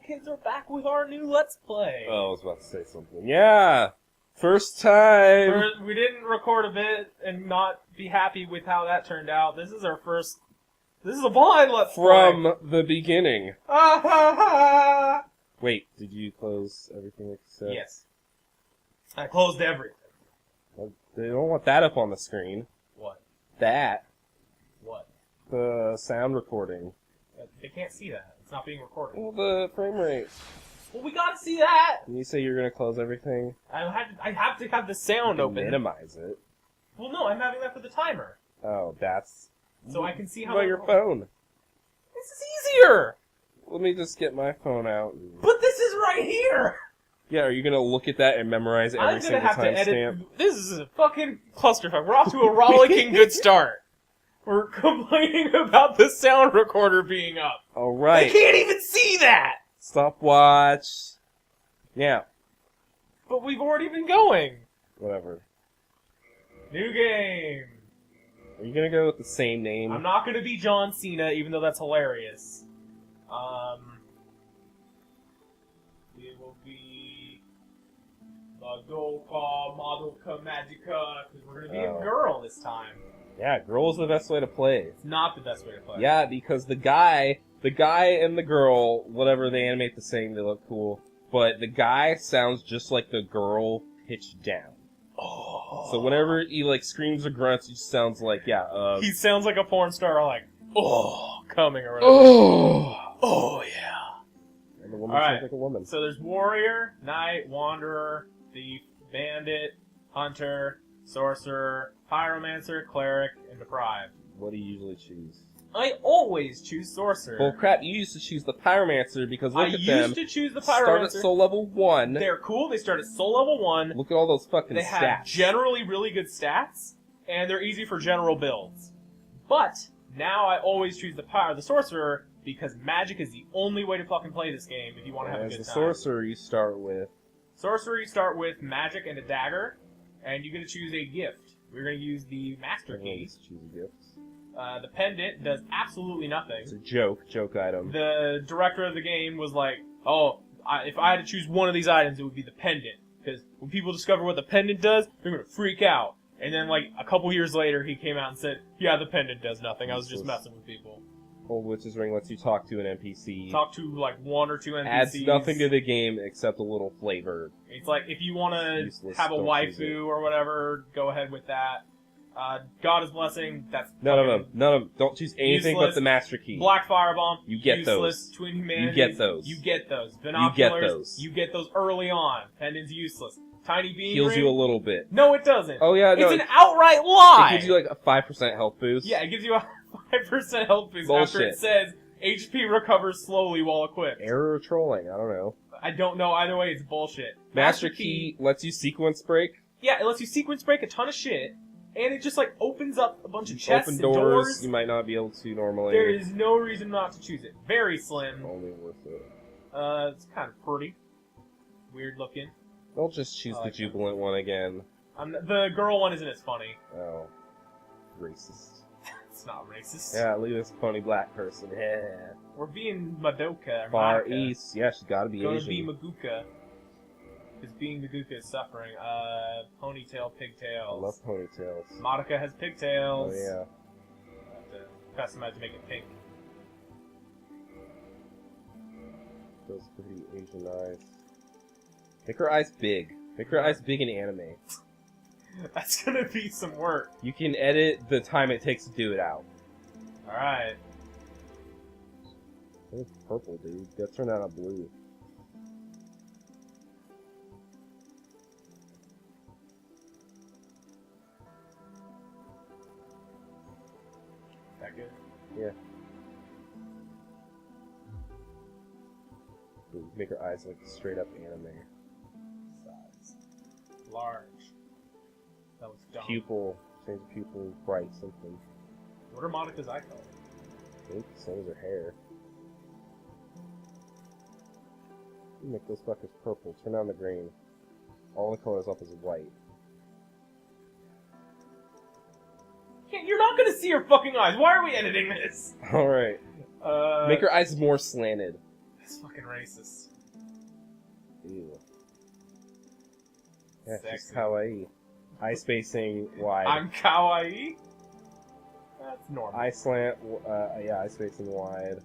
SkullKidz are back with our new Let's Play. Oh, I was about to say something. Yeah! First time! We didn't record a bit and not be happy with how that turned out. This is our first... This is a blind Let's Play. From the beginning. Ah ha ha! Wait, did you close everything except... Yes. I closed everything. Well, they don't want that up on the screen. What? That. What? The sound recording. They can't see that. It's not being recorded. Well, the frame rate. Well, we gotta see that! Did you say you're gonna close everything? I have to have the sound open. Minimize it. Well, no, I'm having that for the timer. Oh, that's... So I can see how... About your phone. This is easier! Let me just get my phone out. But this is right here! Yeah, are you gonna look at that and memorize every single I'm gonna have to timestamp? edit... This is a fucking clusterfuck. We're off to a rollicking good start. We're complaining about the sound recorder being up. Alright. They can't even see that! Stopwatch. Yeah. But we've already been going. Whatever. New game. Are you gonna go with the same name? I'm not gonna be John Cena, even though that's hilarious. It will be Madoka, Magica, because we're gonna be a girl this time. Yeah, girl's the best way to play. It's not the best way to play. Yeah, because the guy and the girl, whatever they animate the same, they look cool. But the guy sounds just like the girl pitched down. Oh. So whenever he like screams or grunts, he just sounds like he sounds like a porn star, like coming or whatever. Oh yeah. And the woman sounds like a woman. So there's warrior, knight, wanderer, thief, bandit, hunter, sorcerer, pyromancer, cleric, and deprived. What do you usually choose? I always choose sorcerer. Well, crap, you used to choose the pyromancer because look at them. I used to choose the pyromancer. Start at soul level 1. They're cool. They start at soul level 1. Look at all those fucking They stats. have generally really good stats, and they're easy for general builds. But now I always choose the sorcerer because magic is the only way to fucking play this game if you want to have a good time. As the sorcerer, you start with... Sorcerer, you start with magic and a dagger, and you get to choose a gift. We're going to use the master key. Choose a gift. The pendant does absolutely nothing. It's a joke item. The director of the game was like, oh, if I had to choose one of these items, it would be the pendant. Because when people discover what the pendant does, they're going to freak out. And then, like, a couple years later, he came out and said, yeah, the pendant does nothing. I was just messing with people. Old Witch's Ring lets you talk to an NPC. Talk to, like, one or two NPCs. Adds nothing to the game except a little flavor. It's like, if you want to have a waifu or whatever, go ahead with that. Goddess Blessing, that's... None of them. Don't choose anything but the Master Key. Black Firebomb, you get useless. Those. Twin Humanity, you get those. You get those. Binoculars, you get those early on. Pendant's useless. Tiny Beam Heals Ring, you a little bit. No, it doesn't. Oh yeah, no. It's an outright lie! It gives you like a 5% health boost. Yeah, it gives you a 5% health boost Bullshit. after it says HP recovers slowly while equipped. Error or trolling, I don't know. I don't know, either way, it's bullshit. Master Key lets you sequence break. Yeah, it lets you sequence break a ton of shit. And it just, like, opens up a bunch of chests and doors you might not be able to normally. There is no reason not to choose it. Very slim. Only worth it. It's kind of pretty. Weird looking. They'll just choose the Jubilant one again. The girl one isn't as funny. Oh. Racist. It's not racist. Yeah, leave this funny black person. Yeah. We're being Madoka. Far Madoka. East. Yeah, she's gotta be Gonna Asian. be Maguka. Because being Maguka is suffering. Ponytail, pigtails. I love ponytails. Madoka has pigtails. Oh, yeah. I have to customize to make it pink. Those pretty Asian eyes. Make her eyes big. Make her eyes big in anime. That's gonna be some work. You can edit the time it takes to do it out. Alright. It's purple, dude. You gotta turn that on blue. That good? Yeah. Make her eyes like straight up anime. Size. Large. That was dumb. Pupil. Change the pupil bright something. What are Monica's eye colors? I think same as her hair. Make those fuckers purple. Turn on the green. All the colors up is white. You're not gonna see her fucking eyes. Why are we editing this? Alright. Make her eyes more slanted. It's fucking racist. Ew. Yeah, she's Sexy. kawaii. Eye spacing wide. I'm kawaii? That's normal. Eye slant, yeah, eye spacing wide.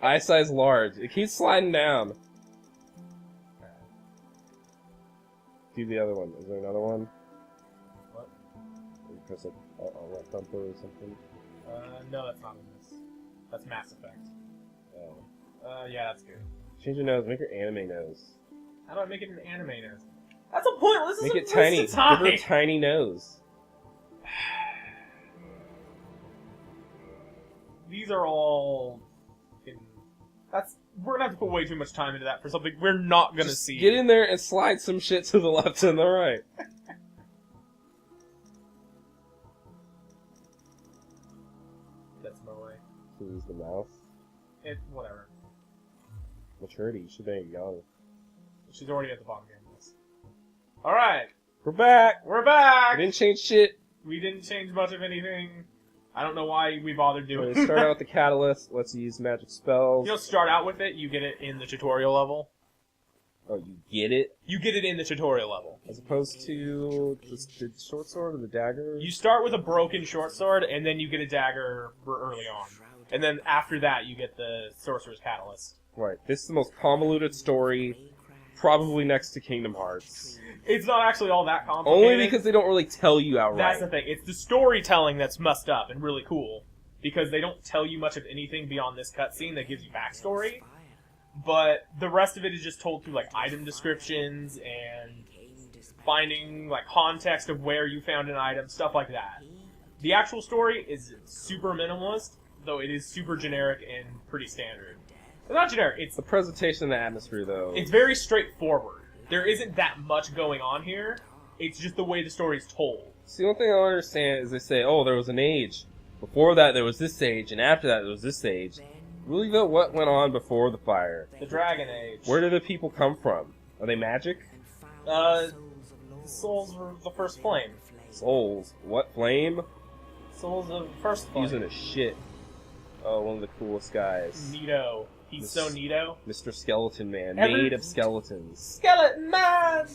Eye size large. It keeps sliding down. Do the other one. Is there another one? What? You press like a left bumper or something? No, that's not in this. That's Mass Effect. Oh. Yeah, that's good. Change your nose. Make your anime nose. How do I make it an anime nose? That's a point. This is Make a it tiny. waste of time. Give her a tiny nose. These are all. We're gonna have to put way too much time into that for something we're not gonna see. Get in there and slide some shit to the left and the right. That's my way. Use the mouse. Whatever. Maturity. You should be young. She's already at the bottom game of this. Alright, We're back. we're back! We didn't change shit. We didn't change much of anything. I don't know why we bothered doing We start out with the catalyst. Let's use magic spells. You don't start out with it, you get it in the tutorial level. Oh, you get it? You get it in the tutorial level. As opposed to the short sword or the dagger? You start with a broken short sword, and then you get a dagger early on. And then after that, you get the Sorcerer's Catalyst. Right. This is the most convoluted story, probably next to Kingdom Hearts. It's not actually all that complicated. Only because they don't really tell you outright. That's the thing. It's the storytelling that's messed up and really cool. Because they don't tell you much of anything beyond this cutscene that gives you backstory. But the rest of it is just told through, like, item descriptions and finding, like, context of where you found an item, stuff like that. The actual story is super minimalist, though it is super generic and pretty standard. It's not generic, it's The presentation and the atmosphere, though. It's very straightforward. There isn't that much going on here. It's just the way the story's told. See, one thing I don't understand is they say, oh, there was an age. Before that, there was this age, and after that, there was this age. Really, though, what went on before the fire? The Dragon Age. Where did the people come from? Are they magic? The souls were the first flame. Souls. What flame? Souls of the first flame. Using a shit. Oh, one of the coolest guys. Neato. He's so neato. Mr. Skeleton Man, Every- made of skeletons. Skeleton Man!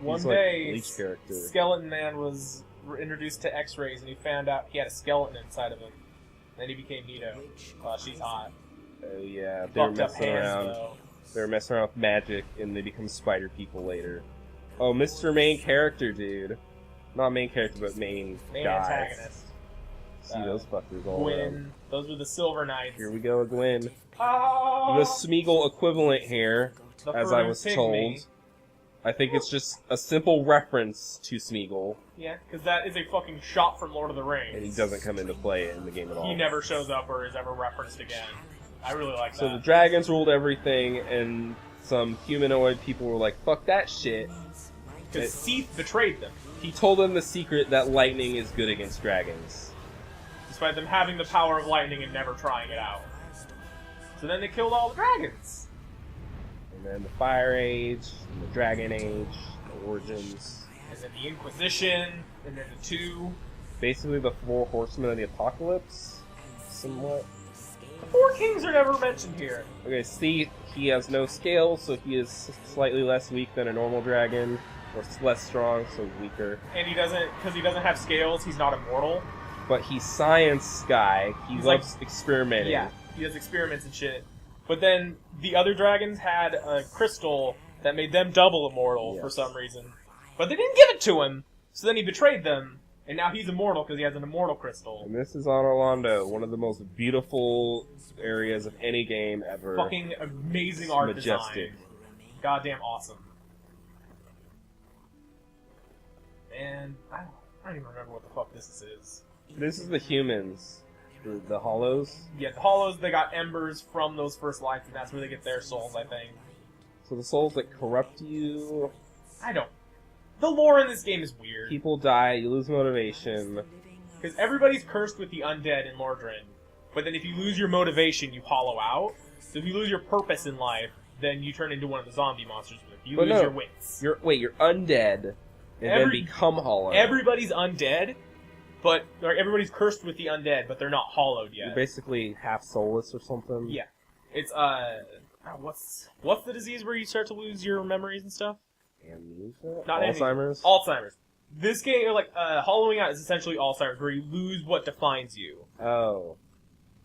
One He's like day, Bleach character. Skeleton Man was introduced to X-rays, and he found out he had a skeleton inside of him. Then he became Neato. She's hot. Oh yeah, they were Fucked up messing hands, around. though. They were messing around with magic, and they become spider people later. Oh, Mr. Main Character, dude. Not main character, but main Main guys. antagonist. See those fuckers all around. Gwyn. Those were the Silver Knights. Here we go, Gwyn. Oh! The Smeagol equivalent here, The as I Furtive was Pygmy. told. I think it's just a simple reference to Smeagol, Yeah, because that is a fucking shot from Lord of the Rings. and he doesn't come into play in the game at all. He never shows up or is ever referenced again. I really like that. So the dragons ruled everything, and some humanoid people were like, fuck that shit. Because Seath betrayed them, He told them the secret that lightning is good against dragons. despite them having the power of lightning and never trying it out. So then they killed all the dragons. And then the Fire Age, and the Dragon Age, the Origins. And then the Inquisition, and then the two. Basically the 4 horsemen of the apocalypse, somewhat. The 4 kings are never mentioned here. Okay, see, he has no scales, so he is slightly less weak than a normal dragon, or less strong, so weaker. And he doesn't, because he doesn't have scales, he's not immortal. But he's science guy. He He's loves experimenting. Yeah, he does experiments and shit. But then the other dragons had a crystal that made them double immortal for Yes. some reason. But they didn't give it to him, so then he betrayed them, and now he's immortal because he has an immortal crystal. And this is on Orlando, one of the most beautiful areas of any game ever. Fucking amazing It's art majestic. design. Goddamn awesome. And I don't even remember what the fuck this is. This is the humans, the hollows. Yeah, the Hollows, they got embers from those first lights, and that's where they get their souls, I think. So the souls that corrupt you. I don't. The lore in this game is weird. People die, you lose motivation. Because everybody's cursed with the undead in Lordran. But then if you lose your motivation, you hollow out. So if you lose your purpose in life, then you turn into one of the zombie monsters. But if you But lose no, your wits. You're undead, and then become hollow. Everybody's undead, but like, everybody's cursed with the undead, but they're not hollowed yet. You're basically half soulless or something. Yeah. It's, what's the disease where you start to lose your memories and stuff? Amnesia? Not Alzheimer's? Alzheimer's. This game, like, hollowing out is essentially Alzheimer's, where you lose what defines you. Oh.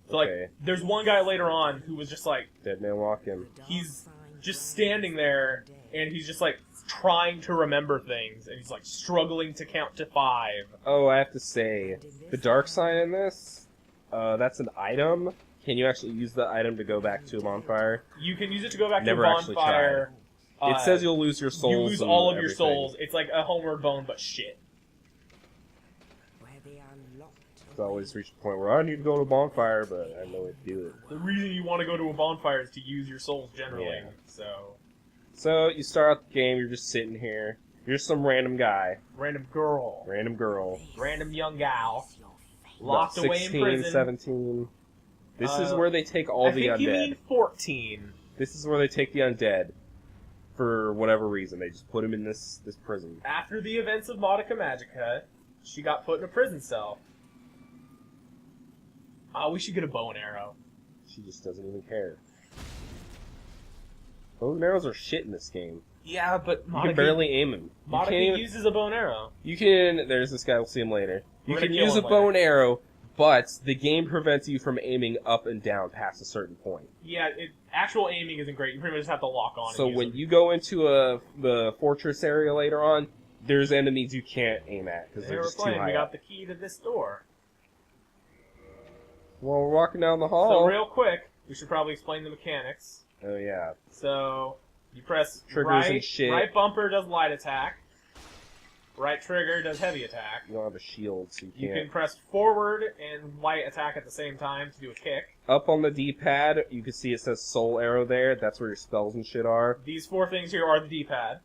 So, okay. like, there's one guy later on who was just, like... Dead man walking. He's just standing there, and he's just, like, trying to remember things, and he's, like, struggling to count to 5. Oh, I have to say, the dark sign in this, that's an item. Can you actually use the item to go back to a bonfire? You can use it to go back Never to a actually bonfire. It says you'll lose your souls. You lose all of your everything. souls. It's like a homeward bone, but shit. It's always reached a point where I need to go to a bonfire, but I have no way to do it. The reason you want to go to a bonfire is to use your souls generally. Yeah. So you start out the game, you're just sitting here. You're some random guy. random girl, Random girl. random young gal, About locked away 16, in prison. 17. This is where they take all I the think undead. you mean 14. This is where they take the undead. For whatever reason. They just put them in this prison. After the events of Modica Magica, she got put in a prison cell. We should get a bow and arrow. She just doesn't even care. Bows and arrows are shit in this game. Yeah, but You can barely aim them. Modica uses a bow and arrow. You can... There's this guy, we'll see him later. You We're can gonna kill use a him bow later. and arrow, but the game prevents you from aiming up and down past a certain point. Yeah, actual aiming isn't great. You pretty much just have to lock on. So and use when them. you go into the fortress area later on, there's enemies you can't aim at because Hey, they're we're just too playing. high We got up. the key to this door. Well, we're walking down the So hall. real quick, we should probably explain the mechanics. Oh yeah. So you press Triggers right, and shit. right bumper does light attack. Right trigger does heavy attack. You don't have a shield, so you You can't. can press forward and light attack at the same time to do a kick. Up on the D-pad, you can see it says soul arrow there. That's where your spells and shit are. These 4 things here are the D-pad.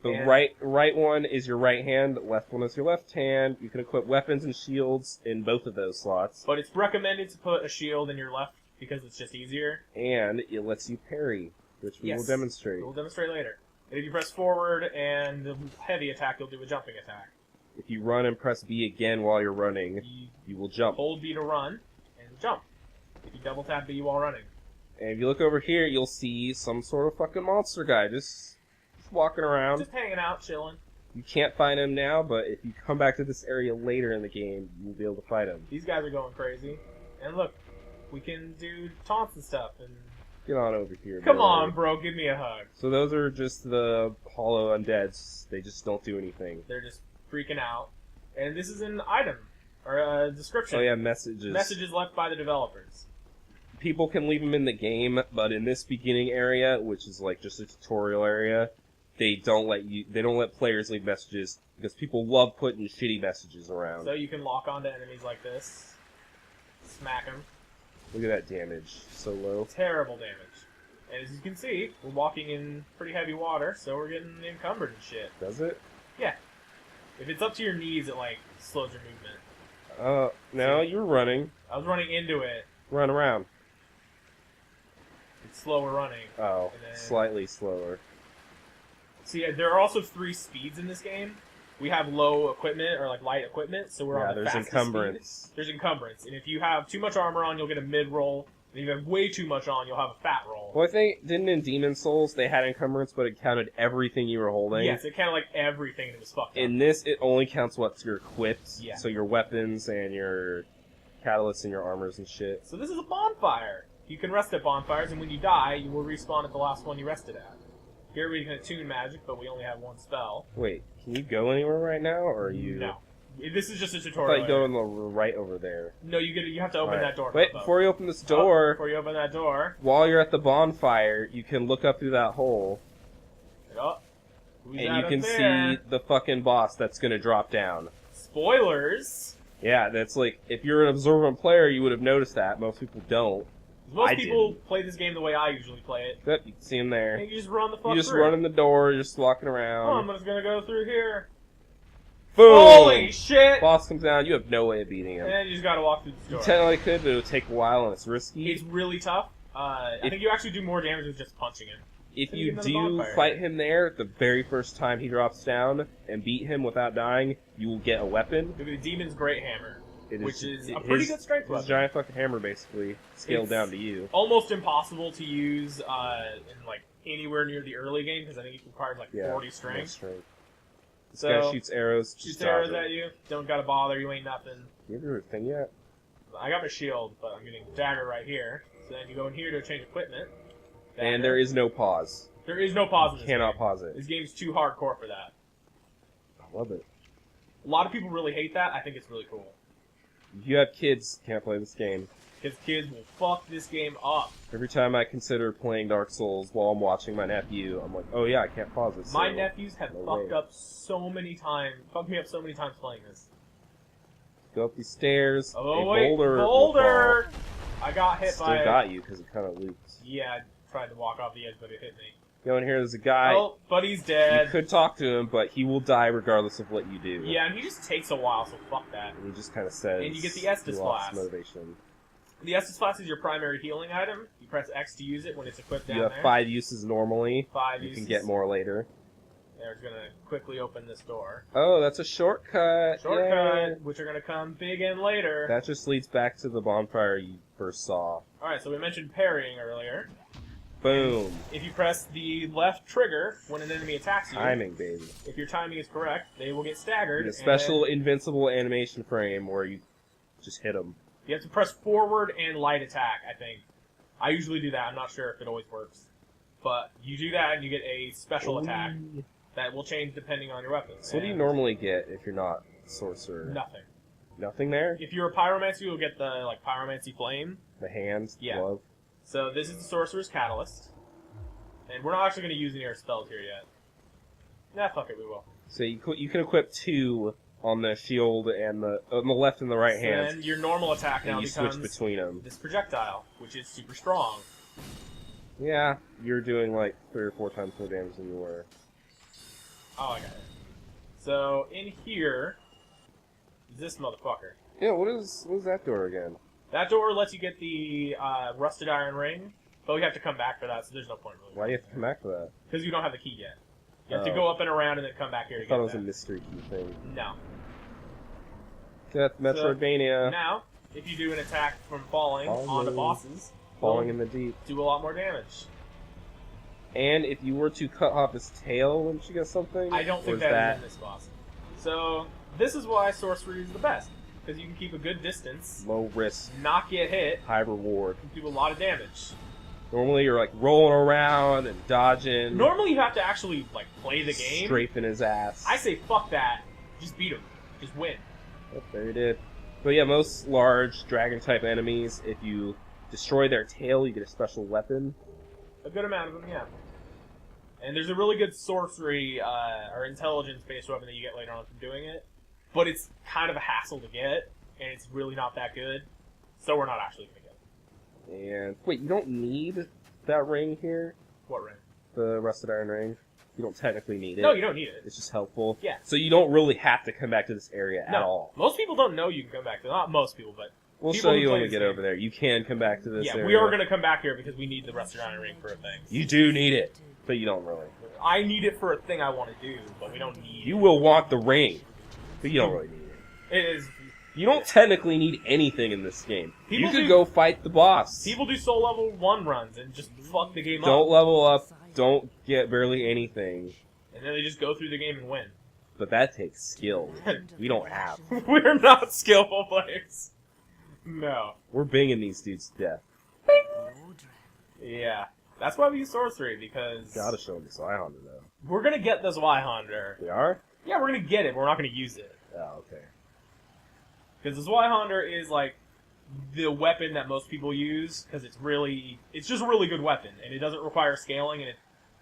The And- right one is your right hand. The left one is your left hand. You can equip weapons and shields in both of those slots. But it's recommended to put a shield in your left because it's just easier. And it lets you parry, which we will Yes. demonstrate. We'll demonstrate later. And if you press forward and the heavy attack, you'll do a jumping attack. If you run and press B again while you're running, you will jump. Hold B to run and jump. If you double tap B while running. And if you look over here, you'll see some sort of fucking monster guy just walking around. Just hanging out, chilling. You can't find him now, but if you come back to this area later in the game, you'll be able to fight him. These guys are going crazy. And look, we can do taunts and stuff. And Get on over here. come bro. on, bro, give me a hug. So those are just the hollow undeads. They just don't do anything. They're just freaking out. And this is an item, or a description. Oh yeah, messages. Messages left by the developers. People can leave them in the game, but in this beginning area, which is like just a tutorial area, they don't let players leave messages because people love putting shitty messages around. So you can lock onto enemies like this. Smack them. Look at that damage. So low. Terrible damage. And as you can see, we're walking in pretty heavy water, so we're getting encumbered and shit. Does it? Yeah. If it's up to your knees, it, like, slows your movement. No, you're running. I was running into it. Run around. It's slower running. Oh, And then- slightly slower. See, there are also 3 speeds in this game. We have low equipment, or, like, light equipment, so we're Yeah, on the there's fastest encumbrance. speed. There's encumbrance. And if you have too much armor on, you'll get a mid-roll. And if you have way too much on, you'll have a fat roll. Well, I think, didn't in Demon Souls, they had encumbrance, but it counted everything you were holding? Yes, it kind of like everything that was fucked up. In this, it only counts what's your equipped, Yeah. so your weapons and your catalysts and your armors and shit. So this is a bonfire. You can rest at bonfires, and when you die, you will respawn at the last one you rested at. Here we can attune magic, but we only have 1 spell. Wait, can you go anywhere right now, or are you... No. This is just a I tutorial. thought you go area. on the right over there. No, you have to open Alright. that door. Wait, Bobo. before you open this Oh, door, before you open that door. while you're at the bonfire, you can look up through that hole, Oh, who's and that you up can there? see the fucking boss that's gonna drop down. Spoilers. Yeah, that's like, if you're an observant player, you would have noticed that. Most people don't. Most I people play this game the way I usually play it. Yep, you can see him there. And you just run the fuck You just through. run in the door, you're just walking Oh, around. I'm just gonna go through here. Boom! Holy shit! Boss comes down, you have no way of beating him. And you just gotta walk through the You door. technically could, but it would take a while and it's risky. It's really tough. I think you actually do more damage with just punching him. If Then you get another do bonfire. fight him there, the very first time he drops down and beat him without dying, you will get a weapon. It'll be the Demon's Great Hammer, which is a his- pretty good strength his weapon. giant fucking hammer, basically, scaled It's down to you. Almost impossible to use in like anywhere near the early game because I think it requires like 40 strength. This So, guy shoots arrows. Shoots just arrows dodge it. at you. Don't gotta bother. You ain't nothing. You have your thing yet? I got my shield, but I'm getting dagger right here. So then you go in here to change equipment. And Dagger. there is no pause. There is no pause in You this cannot game. pause it. This game's too hardcore for that. I love it. A lot of people really hate that. I think it's really cool. If you have kids, can't play this game. Because kids will fuck this game up. Every time I consider playing Dark Souls while I'm watching my nephew, I'm like, oh yeah, I can't pause it. My so nephews have no fucked way. up so many times. Fucked me up so many times playing this. Go up these stairs. Oh a wait, boulder. will boulder! I got fall. hit Still by it. got you because it kind of looped. Yeah, I tried to walk off the edge, but it hit me. Go in here. There's a guy. Oh, but he's You dead. could talk to him, but he will die regardless of what you do. Yeah, and he just takes a while, so fuck that. And he just kind of says. And you get the he Estus lost Flask. motivation. The Estus Flask is your primary healing item. You press X to use it when it's equipped down You have there. 5 uses normally. 5 You uses. can get more later. There's gonna quickly open this door. Oh, that's a shortcut. Shortcut, Yay. which are gonna come big and later. That just leads back to the bonfire you first saw. Alright, so we mentioned parrying earlier. Boom. If you press the left trigger when an enemy attacks you, Timing, baby. if your timing is correct, they will get staggered. And a special invincible animation frame where you just hit them. You have to press forward and light attack, I think. I usually do that. I'm not sure if it always works. But you do that and you get a special attack that will change depending on your weapon. So what do you And normally get if you're not a sorcerer? Nothing. Nothing there? If you're a pyromancer, you'll get the like pyromancy flame. The hand? Yeah. Glove? So this is the sorcerer's catalyst. And we're not actually going to use any of our spells here yet. Nah, fuck it, we will. So you can equip 2 on the shield and on the left and the right So hand. then your normal attack now And you becomes switch between them. this projectile, which is super strong. Yeah, you're doing like 3 or 4 times more damage than you were. Oh, I got it. So in here is this motherfucker. Yeah, what is that door again? That door lets you get the rusted iron ring, but we have to come back for that, so there's no point really. Why do you have to come back for that? Because you don't have the key yet. You have to Oh. go up and around and then come back here to I thought get it was a that. mystery key thing. No. That's Metroidvania. Now, if you do an attack from falling onto bosses, Falling you'll in the deep. do a lot more damage. And if you were to cut off his tail, wouldn't you get something? I don't Or think is that is in this boss. So, this is why sorcery is the best. Because you can keep a good distance, low risk, not get hit, high reward. and do a lot of damage. Normally you're like rolling around and dodging. Normally you have to actually like play the game. Strafing his ass. I say fuck that. Just beat him. Just win. Oh, there you did. But yeah, most large dragon type enemies, if you destroy their tail, you get a special weapon. A good amount of them, yeah. And there's a really good sorcery or intelligence-based weapon that you get later on from doing it. But it's kind of a hassle to get, and it's really not that good. So we're not actually going to get it. And wait, you don't need that ring here? What ring? The rusted iron ring? You don't technically need it. No, you don't need it. It's just helpful. Yeah. So you don't really have to come back to this area No. at all. Most people don't know you can come back to Not most people, but We'll people show who you play when we this get game. over there. You can come back to this yeah, area. we are going to come back here because we need the rusted iron ring for a thing. You do need it, but you don't really. I need it for a thing I want to do, but we don't need You it. will want the ring, but you don't really need it. It is... You don't technically need anything in this game. People you could do- go fight the boss. People do soul level 1 runs and just fuck the game Don't up. level up, don't get barely anything. And then they just go through the game and win. But that takes skill. We don't have. We're not skillful players. No. We're binging these dudes to death. Yeah. That's why we use sorcery, because Gotta show them this Zweihander though. we're gonna get this Zweihander. We are? Yeah, we're gonna get it, but we're not gonna use it. Oh, okay. Because the Zweihander is, like, the weapon that most people use, because it's just a really good weapon, and it doesn't require scaling, and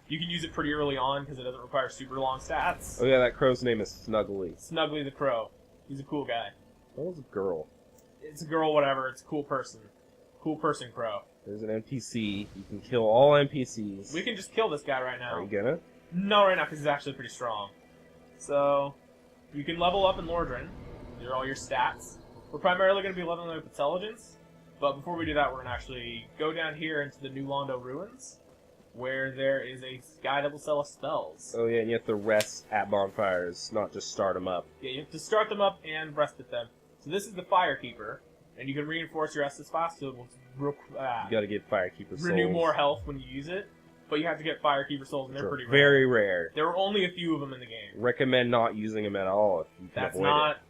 you can use it pretty early on, because it doesn't require super long stats. Oh yeah, that crow's name is Snuggly. Snuggly the Crow. He's a cool guy. That was a girl. It's a girl, whatever, it's a cool person. Cool person crow. There's an NPC. You can kill all NPCs. We can just kill this guy right now. Are you gonna? No, right now, because he's actually pretty strong. So, you can level up in Lordran. These are all your stats. We're primarily going to be leveling up intelligence, but before we do that, we're going to actually go down here into the new Londo Ruins, where there is a guy that will sell us spells. Oh yeah, and you have to rest at bonfires, not just start them up. Yeah, you have to start them up and rest at them. So this is the Firekeeper, and you can reinforce your Estus Flask so it will You gotta get Firekeeper souls. renew more health when you use it. But you have to get Firekeeper souls, and they're pretty rare. Very rare. There are only a few of them in the game. Recommend not using them at all if you can That's avoid not it.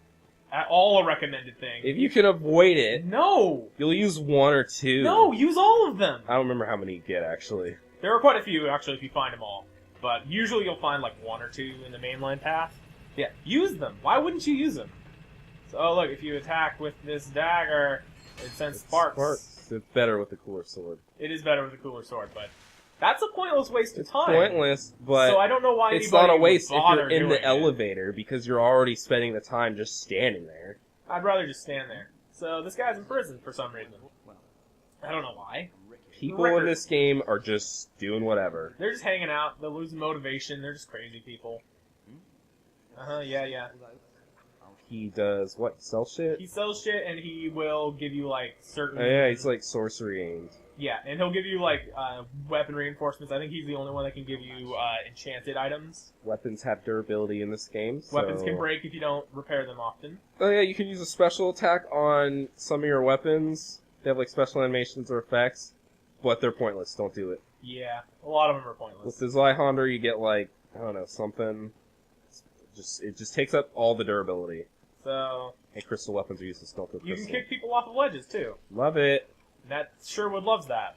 at all a recommended thing. If you can avoid it, No! you'll use one or two. No, use all of them! I don't remember how many you get, actually. There are quite a few, actually, if you find them all. But usually you'll find, like, one or two in the mainline path. Yeah, use them! Why wouldn't you use them? So, oh, look, if you attack with this dagger, it sends sparks. It's better with the cooler sword. It is better with a cooler sword, but that's a pointless waste of time. Pointless, but so I don't know why it's not a waste if bother you're in doing the elevator because you're already spending the time just standing there. I'd rather just stand there. So this guy's in prison for some reason. I don't know why. People in this game are just doing whatever. They're just hanging out. They're losing motivation. They're just crazy people. Yeah. He does what? Sell shit? He sells shit, and he will give you like certain. Oh yeah, he's like sorcery aimed. Yeah, and he'll give you like weapon reinforcements. I think he's the only one that can give you enchanted items. Weapons have durability in this game. So... Weapons can break if you don't repair them often. Oh yeah, you can use a special attack on some of your weapons. They have like special animations or effects, but they're pointless. Don't do it. Yeah, a lot of them are pointless. With the Zweihander, you get like I don't know something. It just takes up all the durability. So. And crystal weapons are used to sculpt with You crystal. can kick people off of ledges too. Love it. That Sherwood loves that.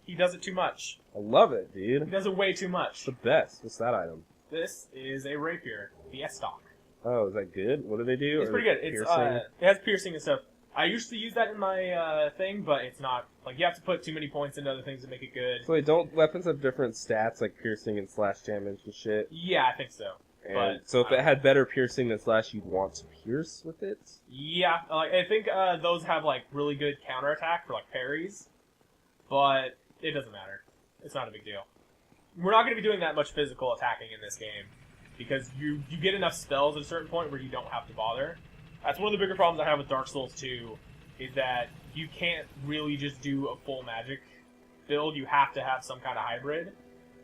He does it too much. I love it, He dude. does it way too much. It's the best. What's that item? This is a rapier, the S-Stock. Oh, is that good? What do they do? It's pretty good. It's it has piercing and stuff. I used to use that in my thing, but it's not like you have to put too many points into other things to make it good. So wait, don't weapons have different stats like piercing and slash damage and shit? Yeah, I think so. And But so if it had better piercing than slash, you'd want to pierce with it? Yeah, like I think those have like really good counterattack for like parries, but it doesn't matter. It's not a big deal. We're not going to be doing that much physical attacking in this game because you get enough spells at a certain point where you don't have to bother. That's one of the bigger problems I have with Dark Souls 2 is that you can't really just do a full magic build. You have to have some kind of hybrid.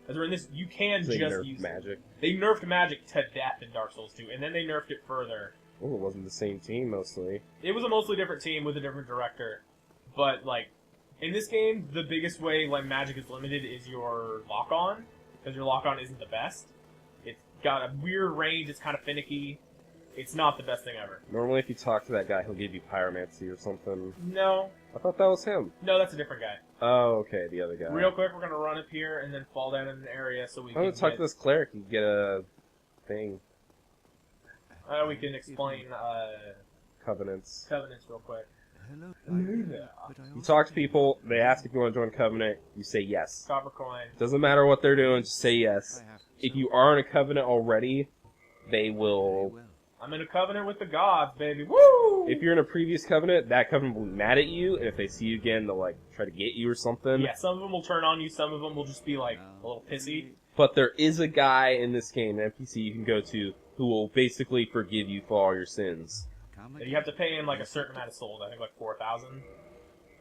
As we're in this, you can They just nerfed use magic. They nerfed magic to death in Dark Souls 2, and then they nerfed it further. Oh, it wasn't the same team mostly. It was a mostly different team with a different director, but like in this game, the biggest way like magic is limited is your lock-on, because your lock-on isn't the best. It's got a weird range. It's kind of finicky. It's not the best thing ever. Normally, if you talk to that guy, he'll give you pyromancy or something. No, I thought that was him. no, that's a different guy. Oh, okay, the other guy. Real quick, we're gonna run up here and then fall down in an area so we I'm can. gonna talk to this cleric and get a thing. We can explain Covenants. covenants real quick. You talk to people, they ask if you want to join Covenant, you say yes. Copper coin. Doesn't matter what they're doing, just say yes. If you are in a Covenant already, they will... I'm in a covenant with the gods, baby. Woo! If you're in a previous Covenant, that Covenant will be mad at you, and if they see you again, they'll like try to get you or something. Yeah, some of them will turn on you, some of them will just be like a little pissy. But there is a guy in this game, an NPC you can go to, who will basically forgive you for all your sins. And you have to pay him like a certain amount of souls, I think like 4,000.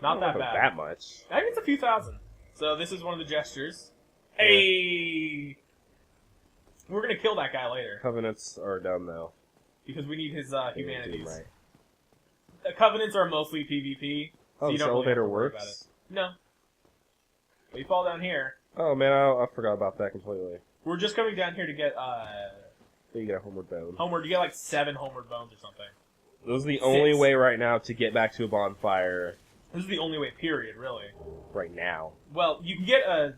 Not that bad. That much. I think it's a few thousand. So this is one of the gestures. Hey! We're gonna kill that guy later. Covenants are done though. Because we need his They didn't do humanities. them right. The covenants are mostly PvP. Oh, so you this don't really have elevator to worry about works? it. No. But you fall down here. Oh man, I forgot about that completely. We're just coming down here to get You get a homeward bone. homeward. You get like 7 homeward bones or something. This is the only 6. way right now to get back to a bonfire This is the only way, period, really. right now. Well, you can get a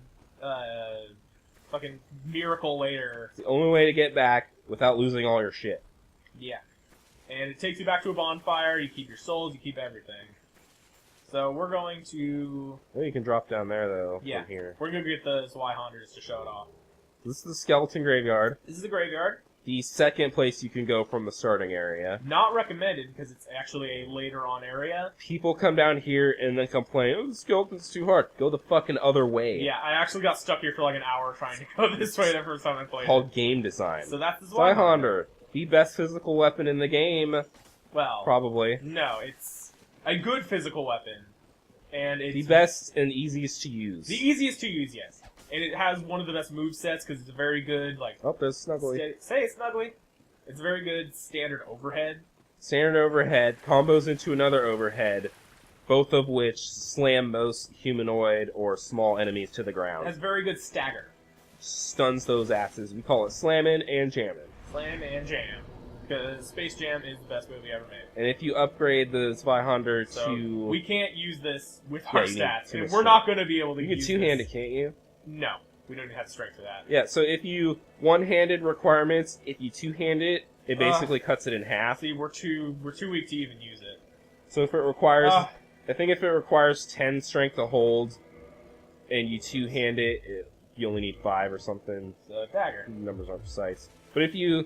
fucking miracle later. It's the only way to get back without losing all your shit. Yeah. And it takes you back to a bonfire, you keep your souls, you keep everything. So we're going to... Well, you can drop down there though, Yeah. from here. We're going to get the Zweihander to show it off. This is the skeleton graveyard. This is the graveyard. The second place you can go from the starting area. Not recommended because it's actually a later on area. People come down here and then complain, oh, the skeleton's too hard. Go the fucking other way. Yeah, I actually got stuck here for like an hour trying to go this way the first time I played Called game design. it. So that's the Zweihander. Zweihander, the best physical weapon in the game. Well, Probably. no, it's a good physical weapon. And it's The best and easiest to use. the easiest to use, yes. And it has one of the best movesets because it's a very good, like... Oh, there's Snuggly. Say Snuggly. It's a very good standard overhead. Standard overhead, combos into another overhead, both of which slam most humanoid or small enemies to the It ground. has very good stagger. Stuns those asses. We call it slamming and jamming. Slam and jam. Because Space Jam is the best movie ever made. And if you upgrade the Zweihander So to... we can't use this with our you need stats. too And much we're not going to be able to You can use two-hand this. it, can't you? No. We don't even have strength for that. Yeah, so if you one-handed requirements, if you two-hand it, it basically cuts it in half. See, we're too weak to even use it. So if it requires... I think if it requires 10 strength to hold, and you two-hand it, you only need 5 or something. So dagger. Numbers aren't precise. But if you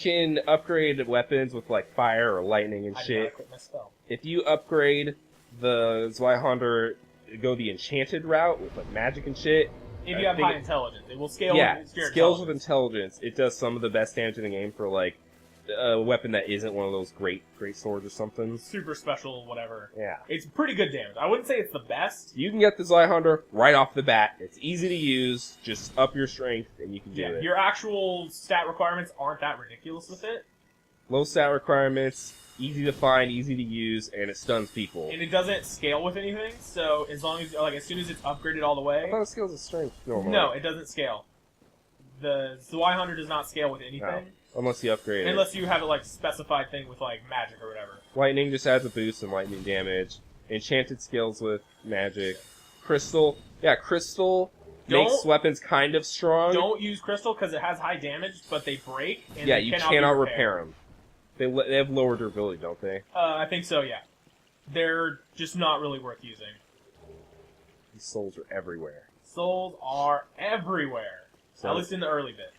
can upgrade weapons with like fire or lightning and I shit. gotta quit my spell. If you upgrade the Zweihander, go the enchanted route with like magic and shit. If you have high intelligence, it will scale with your skills with intelligence. intelligence. It does some of the best damage in the game for like a weapon that isn't one of those great swords or something. Super special, whatever. Yeah. It's pretty good damage. I wouldn't say it's the best. You can get the Zweihander right off the bat. It's easy to use. Just up your strength and you can do it. Your actual stat requirements aren't that ridiculous with it. Low stat requirements, easy to find, easy to use, and it stuns people. And it doesn't scale with anything, so as long as as soon as it's upgraded all the way. I thought it scales with strength normally. No, it doesn't scale. The Zweihander does not scale with anything. No. Unless you upgrade it. Unless you have a specified thing with magic or whatever. Lightning just adds a boost in lightning damage. Enchanted skills with magic. Crystal. Yeah, Crystal makes weapons kind of strong. Don't use Crystal because it has high damage, but they break. And Yeah, they you cannot cannot be repair them. They have lower durability, don't they? I think so, yeah. They're just not really worth using. These souls are everywhere. Souls are everywhere. So, At least in the early bit.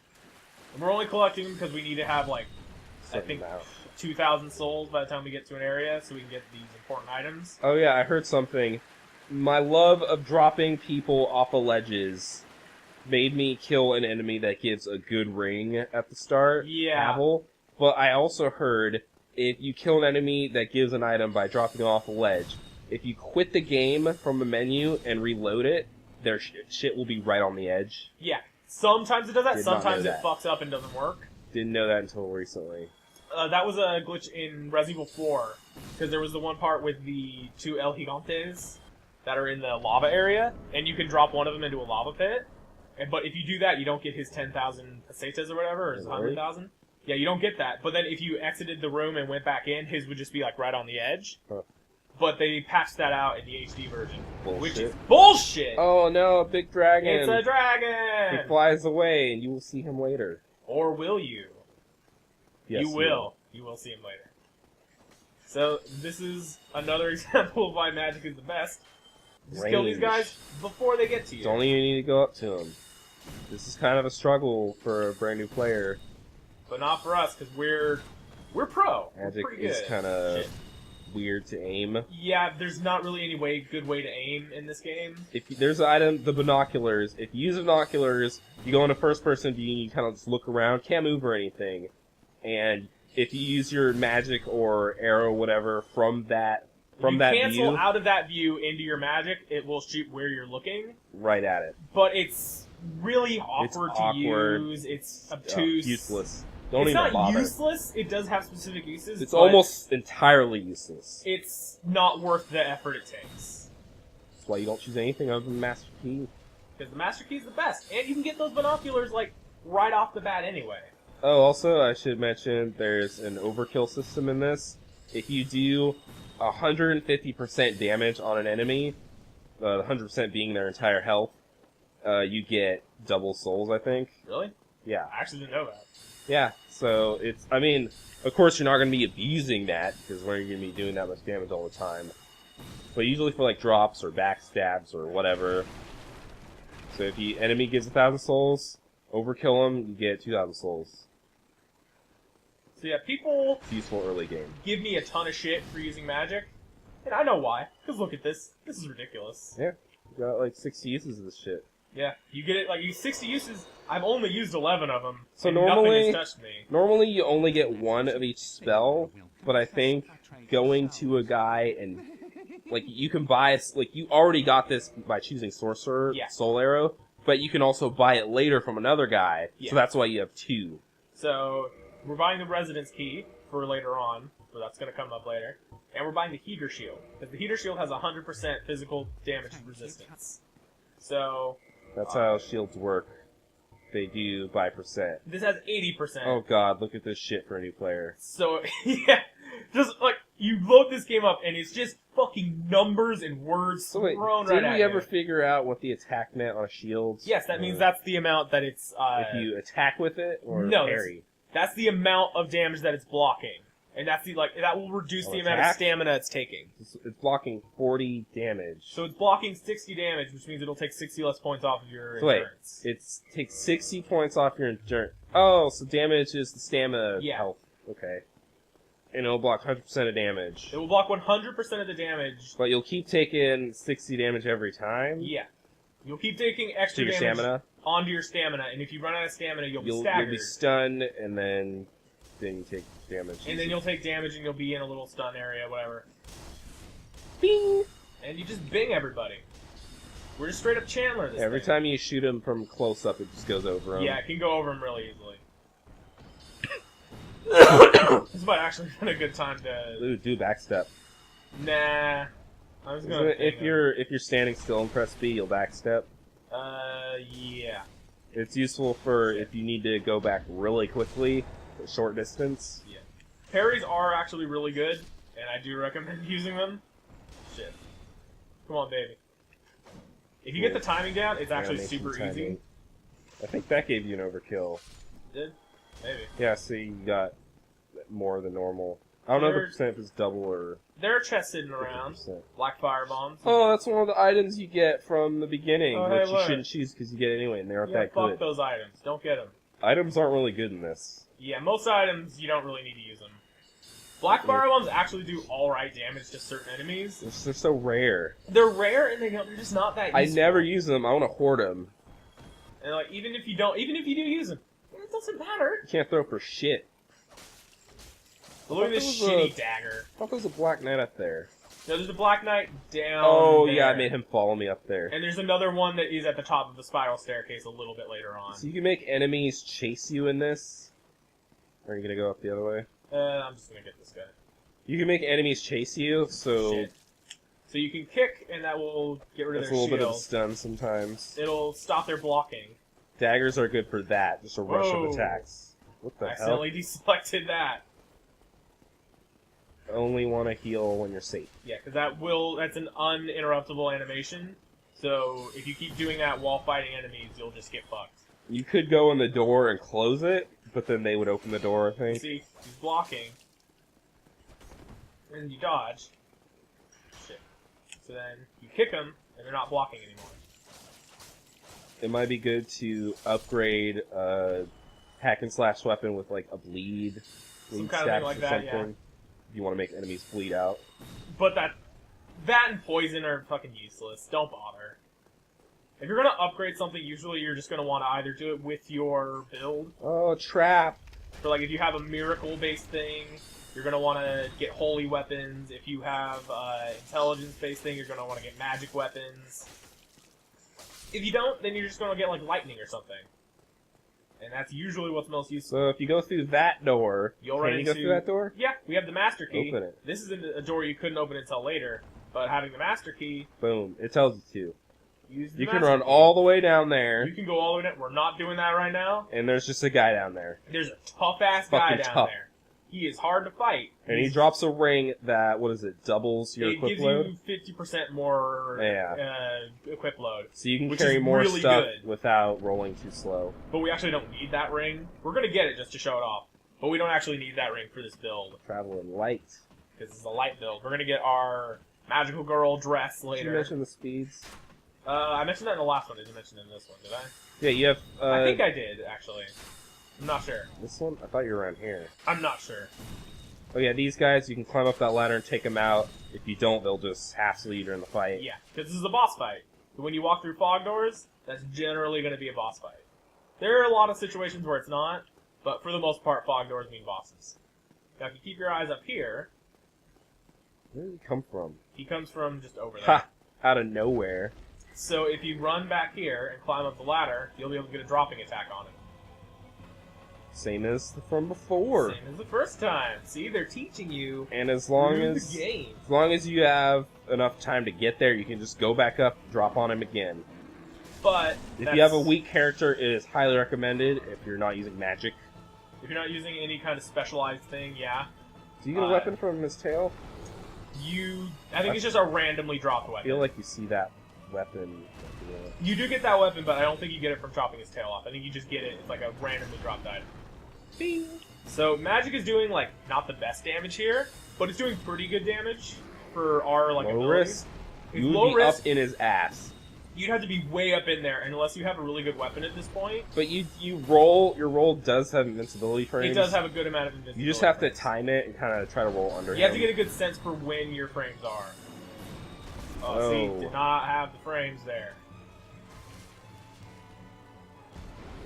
And we're only collecting them because we need to have, I think, 2,000 souls by the time we get to an area so we can get these important items. Oh yeah, I heard something. My love of dropping people off of ledges made me kill an enemy that gives a good ring at the start. Yeah. Pavel. But I also heard if you kill an enemy that gives an item by dropping them off a ledge, if you quit the game from the menu and reload it, their shit will be right on the edge. Yeah. Sometimes it does that, Did not sometimes know it that. fucks up and doesn't work. Didn't know that until recently. That was a glitch in Resident Evil 4, because there was the one part with the 2 El Gigantes that are in the lava area, and you can drop one of them into a lava pit, but if you do that, you don't get his 10,000 pesetas or whatever, or his 100,000. Yeah, you don't get that, but then if you exited the room and went back in, his would just be right on the edge. Huh. But they patched that out in the HD version, which is Bullshit. bullshit! Oh no, a big dragon! It's a dragon! He flies away, and you will see him later. Or will you? Yes, you will. You will see him later. So, this is another example of why magic is the best. Just kill these Range. guys before they get to you. It's only you need to go up to him. This is kind of a struggle for a brand new player. But not for us, because we're pro. Magic we're pretty good. is kind of Shit. weird to aim. Yeah, there's not really any good way to aim in this game. If there's an item, the binoculars. If you use binoculars, you go into first-person view and you kind of just look around, can't move or anything. And if you use your magic or arrow, whatever, from that If you cancel view, out of that view into your magic, it will shoot where you're looking. right at it. But it's really awkward to awkward. use. It's obtuse. Useless. Don't It's even not bother. useless. It does have specific uses. It's but almost entirely useless. it's not worth the effort it takes. That's why you don't choose anything other than Master Key. Because the Master Key is the best. And you can get those binoculars, right off the bat anyway. Oh, also, I should mention there's an overkill system in this. If you do 150% damage on an enemy, 100% being their entire health, you get double souls, I think. Really? Yeah. I actually didn't know that. Yeah, so it's, of course you're not going to be abusing that, because where are you going to be doing that much damage all the time? But usually for drops or backstabs or whatever. So if the enemy gives 1,000 souls, overkill them, you get 2,000 souls. So yeah, people It's useful early game. give me a ton of shit for using magic. And I know why. Because look at this. This is ridiculous. Yeah, you got 60 uses of this shit. Yeah, you get it, you 60 uses. I've only used 11 of them. So and normally- nothing has touched me. Normally you only get one of each spell, but I think going to a guy and, you can buy, you already got this by choosing Sorcerer, Yeah. Soul Arrow, But you can also buy it later from another guy, Yeah. so that's why you have 2. So, we're buying the Residence Key for later on, so that's going to come up later. And we're buying the Heater Shield, because the Heater Shield has 100% physical damage resistance. So... That's how shields work. They do by percent. This has 80%. Oh god, look at this shit for a new player. So, yeah, just, like, you load this game up, and it's just fucking numbers and words So wait, thrown right at you. did we ever figure out what the attack meant on a shield? Yes, that means that's the amount that it's, if you attack with it, or no, parry? That's the amount of damage that it's blocking. And that's the, like, that will reduce the amount of stamina it's taking. It's blocking 40 damage. So it's blocking 60 damage, which means it'll take 60 less points off of your endurance. Wait, it takes 60 points off your endurance. Oh, so damage is the stamina health. Okay. And it'll block 100% of damage. It will block 100% of the damage. But you'll keep taking 60 damage every time? Yeah. You'll keep taking extra damage stamina? onto your stamina, and if you run out of stamina, you'll be staggered. You'll be stunned, and then you take damage. And then you'll take damage, and you'll be in a little stun area, whatever. Bing! And you just bing everybody. We're just straight up Chandler this Every thing. time you shoot him from close up, it just goes over him. Yeah, it can go over him really easily. This might actually been a good time to... Ooh, do backstep. Nah. I was gonna... If you're standing still and press B, you'll backstep. Yeah. It's useful for if you need to go back really quickly, for short distance. Yeah. Parries are actually really good, and I do recommend using them. Shit. Come on, baby. If you get the timing down, it's actually super easy. I think that gave you an overkill. Did? Maybe. Yeah, see, you got more than normal. I don't know if the percent is double or... There are chests sitting around. Black fire bombs. Oh, that's one of the items you get from the beginning, Oh, which hey, you shouldn't choose because you get it anyway, and they aren't that good. Fuck those items. Don't get them. Items aren't really good in this. Yeah, most items, you don't really need to use them. Black fire bombs actually do alright damage to certain enemies. They're so rare. They're rare, and they're just not that useful. I never use them. I want to hoard them. And like, even if you do use them, it doesn't matter. You can't throw for shit. Look at this shitty dagger. I thought there was a Black Knight up there. No, there's a Black Knight down there. Yeah, I made him follow me up there. And there's another one that is at the top of the spiral staircase a little bit later on. So you can make enemies chase you in this? Or are you going to go up the other way? I'm just going to get this guy. You can make enemies chase you, so... Shit. So you can kick, and that will get rid of their shield. That's a little bit of a stun sometimes. It'll stop their blocking. Daggers are good for that, just a rush of attacks. What the hell? I accidentally deselected that. Only want to heal when you're safe. Yeah, because that's an uninterruptible animation. So if you keep doing that while fighting enemies, you'll just get fucked. You could go in the door and close it, but then they would open the door, I think. See, he's blocking. And you dodge. Shit. So then you kick them, and they're not blocking anymore. It might be good to upgrade a hack and slash weapon with like a bleed Some kind of thing like or that, something. yeah. You want to make enemies bleed out. But that and poison are fucking useless. Don't bother. If you're gonna upgrade something, usually you're just gonna want to either do it with your build. Oh, trap! For like, if you have a miracle-based thing, you're gonna want to get holy weapons. If you have intelligence-based thing, you're gonna want to get magic weapons. If you don't, then you're just gonna get like lightning or something. And that's usually what's most useful. So if you go through that door, You'll can run you into... go through that door? Yeah, we have the master key. Open it. This is a door you couldn't open until later, but having the master key... Boom. It tells you to. Use the You can master run key. all the way down there. You can go all the way down. We're not doing that right now. And there's just a guy down there. There's a tough-ass guy Fucking down tough. there. He is hard to fight. And he drops a ring that, what is it, doubles your equip load? It gives you 50% more equip load. So you can which carry is more really stuff good. without rolling too slow. But we actually don't need that ring. We're going to get it just to show it off. But we don't actually need that ring for this build. Travel in light. Because it's a light build. We're going to get our magical girl dress later. Did you mention the speeds? I mentioned that in the last one. I didn't mention it in this one, did I? Yeah, you have... I think I did, actually. I'm not sure. This one? I thought you were around here. I'm not sure. Oh yeah, these guys, you can climb up that ladder and take them out. If you don't, they'll just half-sleeve during the fight. Yeah, because this is a boss fight. When you walk through fog doors, that's generally going to be a boss fight. There are a lot of situations where it's not, but for the most part, fog doors mean bosses. Now, if you keep your eyes up here... Where did he come from? He comes from just over there. Ha! Out of nowhere. So if you run back here and climb up the ladder, you'll be able to get a dropping attack on him. Same as from before. Same as the first time. See, they're teaching you And as long through as the game. as long as you have enough time to get there, you can just go back up, drop on him again. But If you have a weak character, it is highly recommended if you're not using magic. if you're not using any kind of specialized thing, yeah. Do you get a weapon from his tail? I think it's just a randomly dropped I weapon. feel like you see that weapon. You do get that weapon, but I don't think you get it from chopping his tail off. I think you just get it. It's like a randomly dropped item. Bing. So magic is doing like not the best damage here, but it's doing pretty good damage for our like Low abilities. risk. It's You would low be risk. up in his ass. You'd have to be way up in there unless you have a really good weapon at this point. But you roll. Your roll does have invincibility frames. It does have a good amount of invincibility. You just have to frames. time it and kind of try to roll under You him. have to get a good sense for when your frames are. Oh, see, Oh. did not have the frames there.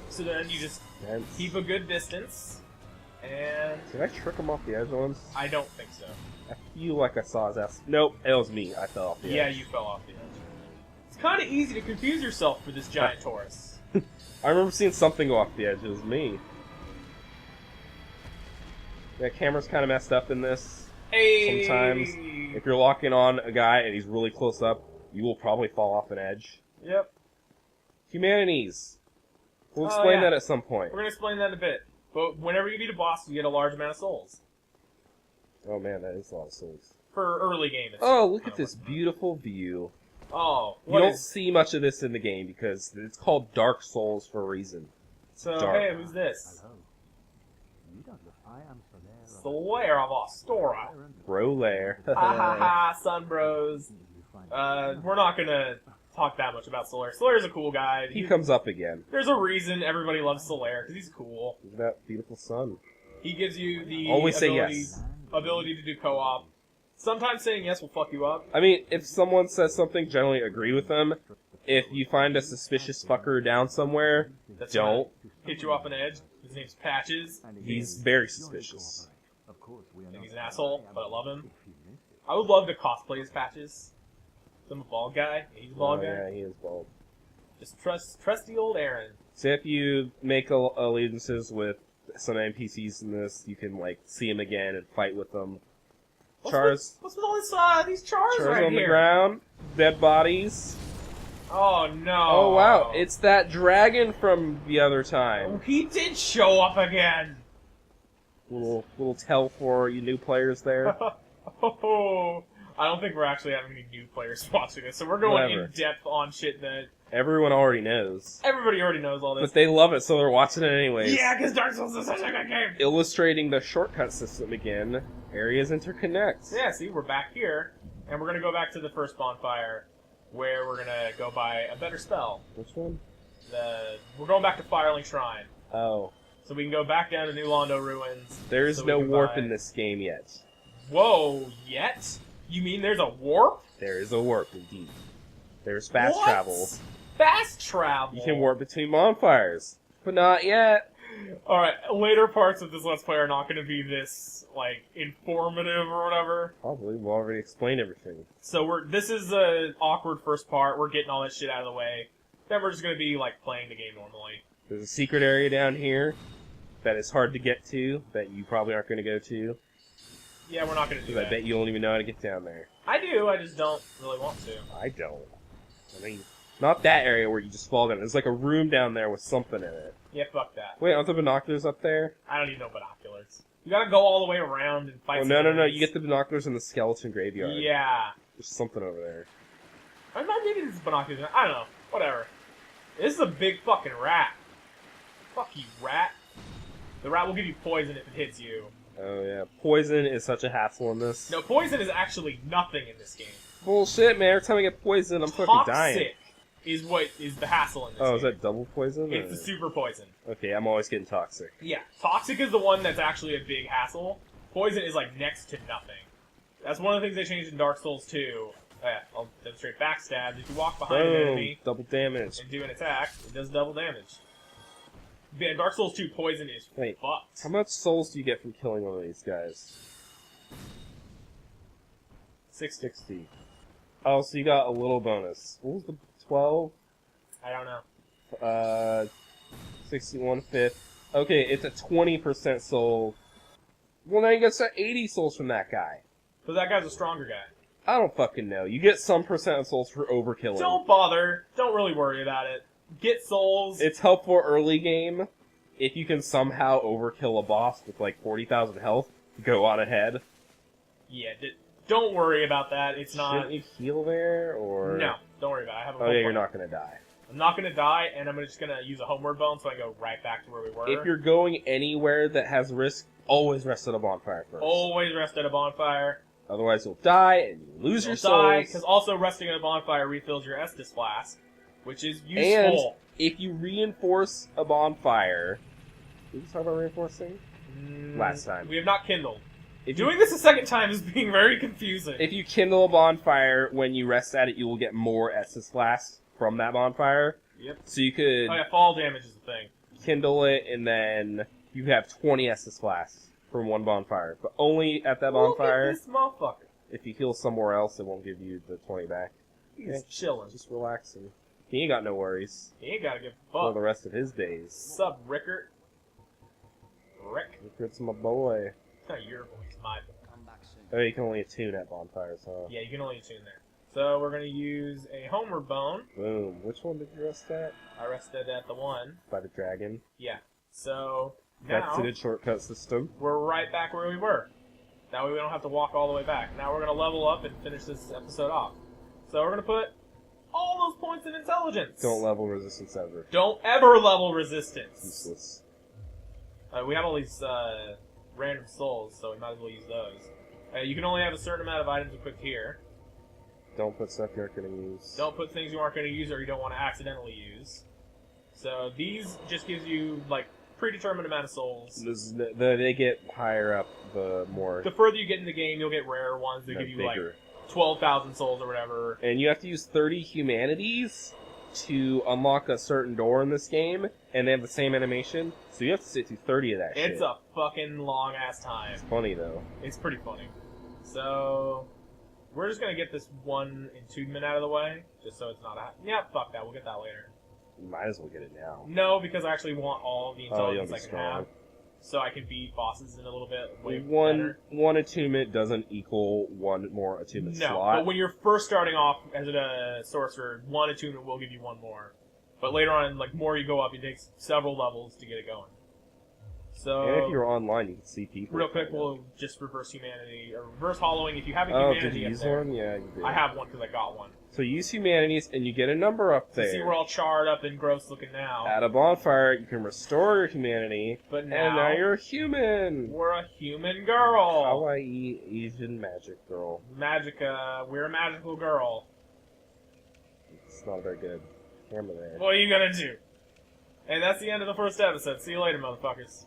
So then you just That's- keep a good distance, and Did I trick him off the edge once? I don't think so. I feel like I saw his ass. Nope, it was me. I fell off the Yeah, edge. you fell off the edge. It's kind of easy to confuse yourself for this giant Taurus. I remember seeing something go off the edge. It was me. Yeah, camera's kind of messed up in this. Hey! Sometimes, if you're locking on a guy and he's really close up, you will probably fall off an edge. Yep. Humanities. We'll Oh, explain yeah. that at some point. We're gonna explain that in a bit. But whenever you beat a boss, you get a large amount of souls. Oh man, that is a lot of souls. For early game. it's Oh, look kind at of this like- beautiful view. Oh, You what don't is... see much of this in the game because it's called Dark Souls for a reason. So, dark. hey, who's this? Hello. You don't look. I am It's the lair of Astora. Bro lair. Ha ha ha, Sun Bros. We're not gonna talk that much about Solaire. Solaire's a cool guy. He comes up again. There's a reason everybody loves Solaire, because he's cool. Look at that beautiful sun. He gives you the Always say ability, yes. ability to do co-op. Sometimes saying yes will fuck you up. I mean, if someone says something, generally agree with them. If you find a suspicious fucker down somewhere, That's don't. gonna hit you off an edge. His name's Patches. He's very suspicious. Of course, we are And not he's an asshole, but I love him. if you miss it. I would love to cosplay as Patches. I'm a bald guy. He's a bald Oh, guy. yeah, he is bald. Just trusty old Aaron. So if you make allegiances with some NPCs in this, you can like see him again and fight with them. Chars, What's with all this, these chars chars right on the here? ground, dead bodies. Oh no! Oh wow, it's that dragon from the other Oh, time. he did show up again. Little tell for you new players there. Oh, I don't think we're actually having any new players watching this, so we're going Whatever. in depth on shit that Everyone already knows, everybody already knows all this. but they love it, so they're watching it anyways. Yeah, because Dark Souls is such a good game. Illustrating the shortcut system again. Areas interconnect. Yeah, see, we're back here, and we're gonna go back to the first bonfire, where we're gonna go buy a better spell. Which one? We're going back to Firelink Shrine, Oh, so we can go back down to New Londo Ruins. there is so we no can warp buy- in this game yet. Whoa, yet? You mean there's a warp? There is a warp indeed. There's fast What? travel. Fast travel. You can warp between bonfires, but not yet. All right, later parts of this Let's Play are not going to be this like informative or whatever. Probably we'll already explain everything. So this is a awkward first part. We're getting all that shit out of the way. Then we're just going to be like playing the game normally. There's a secret area down here that is hard to get to that you probably aren't going to go to. Yeah, we're not going to do Because I that. bet you won't even know how to get down there. I do. I just don't really want to. I don't. I mean, not that area where you just fall down. There's like a room down there with something in it. Yeah, fuck that. Wait, aren't the binoculars up there? I don't need no binoculars. You got to go all the way around and fight. Oh, some no. enemies. You get the binoculars in the skeleton graveyard. Yeah. There's something over there. I'm not needing these binoculars. I don't know. Whatever. This is a big fucking rat. Fuck you, rat. The rat will give you poison if it hits you. Oh, yeah. Poison is such a hassle in this. No, poison is actually nothing in this game. Bullshit, man. Every time I get poisoned, I'm fucking dying. Toxic is what is the hassle in this Oh, game. is that double poison? It's or- the super poison. Okay, I'm always getting toxic. Yeah, toxic is the one that's actually a big hassle. Poison is like next to nothing. That's one of the things they changed in Dark Souls 2. Yeah, I'll demonstrate backstab. If you walk behind an Boom. enemy Double damage. and do an attack, it does double damage. Yeah, Dark Souls 2 poison is Wait, fucked. how much souls do you get from killing one of these guys? 60. 60. Oh, so you got a little bonus. What was the 12? I don't know. 61/5. Okay, it's a 20% soul. Well, now you get 80 souls from that guy. But that guy's a stronger guy. I don't fucking know. You get some percent of souls for overkilling. Don't bother. Don't really worry about it. Get souls. It's helpful early game. If you can somehow overkill a boss with like 40,000 health, go on ahead. Yeah, don't worry about that. It's not... Shouldn't you heal there, or...? No, don't worry about it. I have a Oh yeah, you're not gonna die. I'm not gonna die, and I'm just gonna use a homeward bone so I go right back to where we were. If you're going anywhere that has risk, always rest at a bonfire first. Always rest at a bonfire. Otherwise you'll die, and you lose your souls. Because also resting at a bonfire refills your Estus flask, which is useful. And if you reinforce a bonfire... Did we talk about reinforcing? Last time. We have not kindled. Doing this a second time is being very confusing. If you kindle a bonfire, when you rest at it, you will get more Estus flasks from that bonfire. Yep. So you could... Oh yeah, fall damage is a thing. Kindle it, and then you have 20 Estus flasks from one bonfire. But only at that bonfire. Look at this motherfucker. If you heal somewhere else, it won't give you the 20 back. He's chilling. Just relaxing. He ain't got no worries He ain't gotta give a for fuck. the rest of his days. Sup, Rickert? Rick? It's my boy. It's not your voice, my voice. Oh, you can only attune at bonfires, huh? Yeah, you can only attune there. So we're gonna use a homeward bone. Boom. Which one did you rest at? I rested at the one. By the dragon. Yeah. So That's now a shortcut system. we're right back where we were. That way we don't have to walk all the way back. Now we're gonna level up and finish this episode off. So we're gonna put all those points in intelligence. Don't level resistance ever. Don't ever level resistance. Useless. We have all these random souls, so we might as well use those. You can only have a certain amount of items equipped here. Don't put stuff you aren't going to use. Don't put things you aren't going to use or you don't want to accidentally use. So these just gives you, like, predetermined amount of souls. They get higher up, the more... The further you get in the game, you'll get rarer ones that give you, bigger. like, 12,000 souls or whatever. And you have to use 30 humanities to unlock a certain door in this game, and they have the same animation, so you have to sit through 30 of that shit. It's a fucking long-ass time. It's funny, though. It's pretty funny. So, we're just gonna get this one attunement out of the way, just so it's not a... Yeah, fuck that, we'll get that later. You might as well get it now. No, because I actually want all the intelligence I can strong. have, so I can beat bosses in a little bit way One better. attunement doesn't equal one more attunement No, slot. but when you're first starting off as a sorcerer, one attunement will give you one more. But later on, like, more you go up, it takes several levels to get it going. So, and if you're online, you can see people. real quick, we'll just reverse humanity, or reverse hollowing. If you have a Oh, humanity did you up use there, one? Yeah, you did. I have one because I got one. So you use humanities, and you get a number up there. See, we're all charred up and gross looking now. At a bonfire, you can restore your humanity, But and now you're a human. we're a human girl. Kawaii Asian magic girl. Magica, we're a magical girl. It's not very good. Camera there. What are you gonna do? And that's the end of the first episode. See you later, motherfuckers.